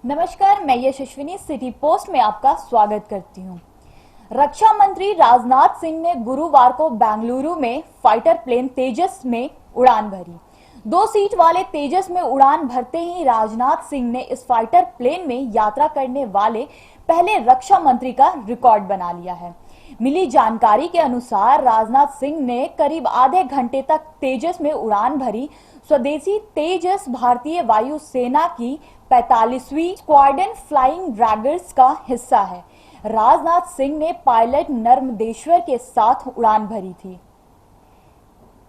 नमस्कार, मैं यशस्विनी city post में आपका स्वागत करती हूं। रक्षा मंत्री राजनाथ सिंह ने गुरुवार को बेंगलुरु में फाइटर प्लेन तेजस में उड़ान भरी। 2 सीट वाले तेजस में उड़ान भरते ही राजनाथ सिंह ने इस फाइटर प्लेन में यात्रा करने वाले पहले रक्षा मंत्री का रिकॉर्ड बना लिया है। मिली जानकारी के अनुसार राजनाथ सिंह ने करीब आधे घंटे तक तेजस में उड़ान भरी। स्वदेशी तेजस भारतीय वायु सेना की 45वीं स्क्वाड्रन फ्लाइंग ड्रैगर्स का हिस्सा है। राजनाथ सिंह ने पायलट नर्मदेश्वर के साथ उड़ान भरी थी।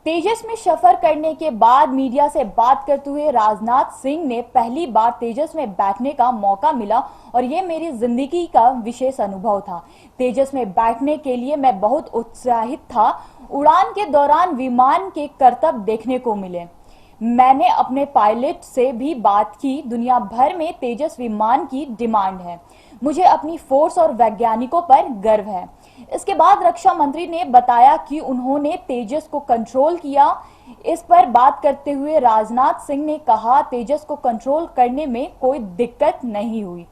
तेजस में सफर करने के बाद मीडिया से बात करते हुए राजनाथ सिंह ने पहली बार तेजस में बैठने का मौका मिला और ये मेरी जिंदगी का विशेष अनुभव था। तेजस में बैठने के लिए मैं बहुत उत्साहित था। उड़ान के दौरान विमान के करतब देखने को मिले। मैंने अपने पायलट से भी बात की। दुनिया भर में तेजस विमान की डिमांड है। मुझे अपनी फोर्स और वैज्ञानिकों पर गर्व है। इसके बाद रक्षा मंत्री ने बताया कि उन्होंने तेजस को कंट्रोल किया। इस पर बात करते हुए राजनाथ सिंह ने कहा, तेजस को कंट्रोल करने में कोई दिक्कत नहीं हुई।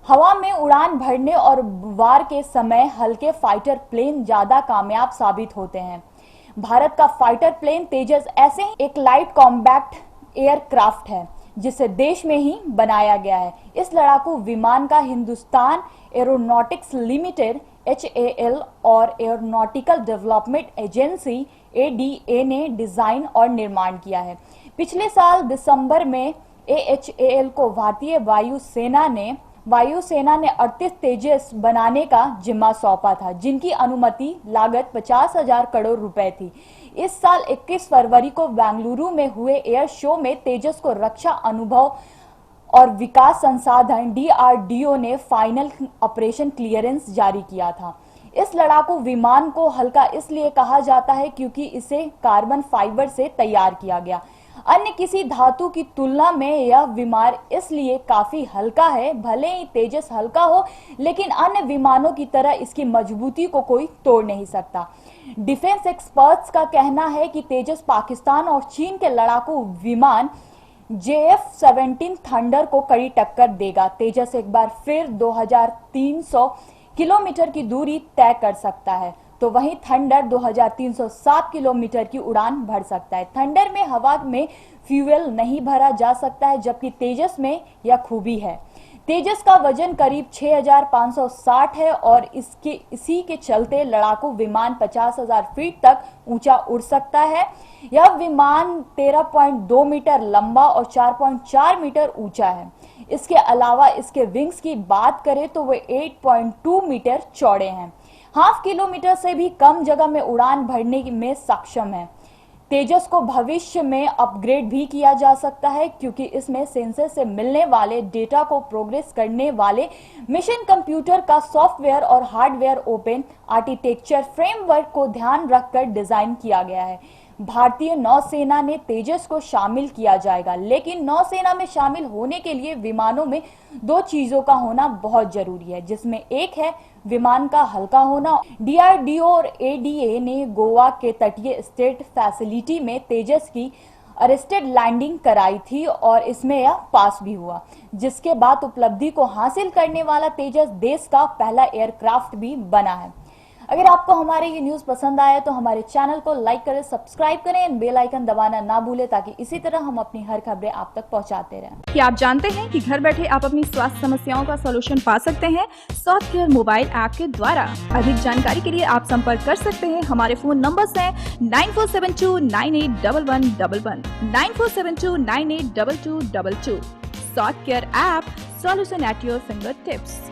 हवा में उड़ान भरने और वार के समय हल्के फाइटर प्लेन ज्यादा कामयाब साबित होते हैं। भारत का फाइटर प्लेन तेजस ऐसे ही एक लाइट कॉम्बैक्ट एयरक्राफ्ट है जिसे देश में ही बनाया गया है। इस लड़ाकू विमान का हिंदुस्तान एरोनॉटिक्स लिमिटेड HAL और एरोनॉटिकल डेवलपमेंट एजेंसी ADA ने डिजाइन और निर्माण किया है। पिछले साल दिसंबर में AHAL को भारतीय वायुसेना ने 38 तेजस बनाने का जिम्मा सौंपा था, जिनकी अनुमति लागत 50,000 करोड़ रुपए थी। इस साल 21 फरवरी को बेंगलुरु में हुए एयर शो में तेजस को रक्षा अनुभव और विकास संसाधन DRDO ने फाइनल ऑपरेशन क्लियरेंस जारी किया था। इस लड़ाकू विमान को हल्का इसलिए कहा जाता है क्योंकि इसे कार्बन फाइबर से तैयार किया गया। अन्य किसी धातु की तुलना में यह विमान इसलिए काफी हल्का है। भले ही तेजस हल्का हो, लेकिन अन्य विमानों की तरह इसकी मजबूती को कोई तोड़ नहीं सकता। डिफेंस एक्सपर्ट्स का कहना है कि तेजस पाकिस्तान और चीन के लड़ाकू विमान JF-17 थंडर को कड़ी टक्कर देगा। तेजस एक बार फिर 2300 किलोमीटर की दूरी तय कर सकता है, तो वहीं थंडर 2307 किलोमीटर की उड़ान भर सकता है। थंडर में हवा में फ्यूल नहीं भरा जा सकता है, जबकि तेजस में यह खूबी है। तेजस का वजन करीब 6560 है और इसी के चलते लड़ाकू विमान 50,000 फीट तक ऊंचा उड़ सकता है। यह विमान 13.2 मीटर लंबा और 4.4 मीटर ऊंचा है। इसके अलावा इसके विंग्स की बात करें तो वे 8.2 मीटर चौड़े हैं। हाफ किलोमीटर से भी कम जगह में उड़ान भरने में सक्षम है। तेजस को भविष्य में अपग्रेड भी किया जा सकता है, क्योंकि इसमें सेंसर से मिलने वाले डेटा को प्रोग्रेस करने वाले मिशन कंप्यूटर का सॉफ्टवेयर और हार्डवेयर ओपन आर्किटेक्चर फ्रेमवर्क को ध्यान रखकर डिजाइन किया गया है। भारतीय नौसेना ने तेजस को शामिल किया जाएगा, लेकिन नौसेना में शामिल होने के लिए विमानों में 2 चीजों का होना बहुत जरूरी है, जिसमें एक है विमान का हल्का होना। DRDO और ADA ने गोवा के तटीय स्टेट फैसिलिटी में तेजस की अरेस्टेड लैंडिंग कराई थी और इसमें यह पास भी हुआ, जिसके बाद उपलब्धि को हासिल करने वाला तेजस देश का पहला एयरक्राफ्ट भी बना है। अगर आपको हमारे ये न्यूज पसंद आया तो हमारे चैनल को लाइक करें, सब्सक्राइब करें एंड बेल आइकन दबाना ना भूलें, ताकि इसी तरह हम अपनी हर खबरें आप तक पहुंचाते रहें। क्या आप जानते हैं कि घर बैठे आप अपनी स्वास्थ्य समस्याओं का सलूशन पा सकते हैं स्वास्थ्य केयर मोबाइल ऐप के द्वारा। अधिक जानकारी के लिए आप संपर्क कर सकते हैं। हमारे फोन नंबर्स हैं 9472981111, 9472982222। स्वास्थ्य care app, solution at your finger tips.